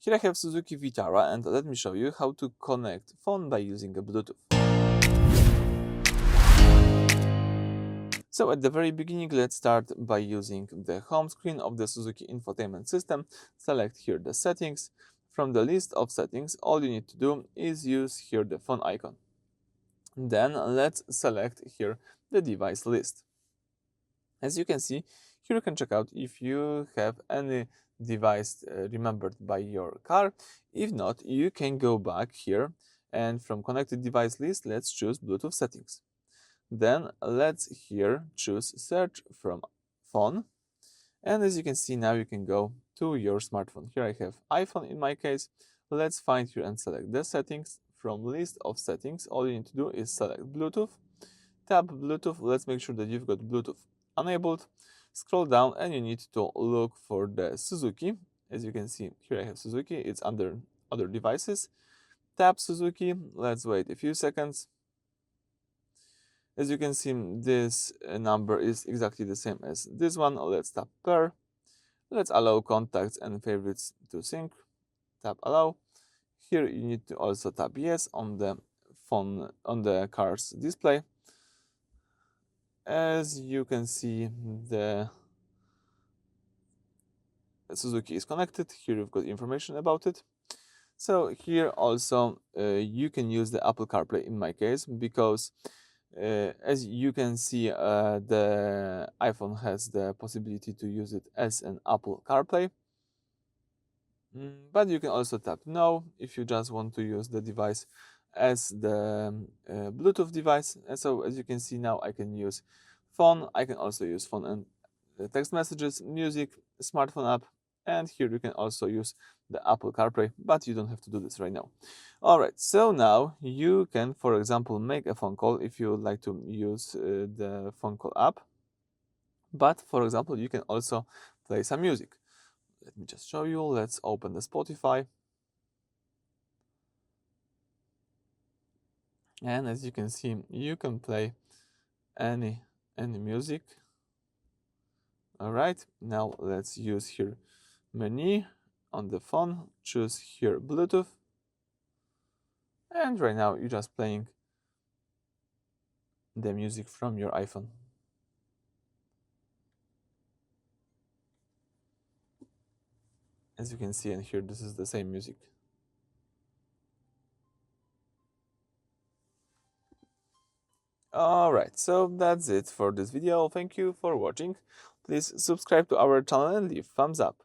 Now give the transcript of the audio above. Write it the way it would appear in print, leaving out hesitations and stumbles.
Here I have Suzuki Vitara, and let me show you how to connect phone by using a Bluetooth. So at the very beginning, let's start by using the home screen of the Suzuki infotainment system. Select here the settings. From the list of settings, all you need to do is use here the phone icon. Then let's select here the device list. As you can see, here you can check out if you have any device remembered by your car. If not, you can go back here, and from connected device list, let's choose Bluetooth settings. Then let's here choose search from phone. And as you can see, now you can go to your smartphone. Here I have iPhone in my case. Let's find here and select the settings. From list of settings, all you need to do is select Bluetooth. Tap Bluetooth. Let's make sure that you've got Bluetooth enabled. Scroll down and you need to look for the Suzuki. As you can see, here I have Suzuki. It's under other devices. Tap Suzuki. Let's wait a few seconds. As you can see, this number is exactly the same as this one. Let's tap pair. Let's allow contacts and favorites to sync. Tap allow. Here you need to also tap yes on the phone, on the car's display. As you can see, the Suzuki is connected. Here you've got information about it. So here also you can use the Apple CarPlay in my case, because as you can see, the iPhone has the possibility to use it as an Apple CarPlay. But you can also tap no if you just want to use the device as the Bluetooth device. And so as you can see now, I can use phone. I can also use phone and text messages, music, smartphone app, and here you can also use the Apple CarPlay, but you don't have to do this right now. All right, so now you can, for example, make a phone call if you would like to use the phone call app. But for example, you can also play some music. Let me just show you. Let's open the Spotify. And as you can see, you can play any music. All right, now let's use here menu on the phone, choose here Bluetooth, and right now you're just playing the music from your iPhone. As you can see and hear, this is the same music. Alright, so that's it for this video. Thank you for watching. Please subscribe to our channel and leave thumbs up.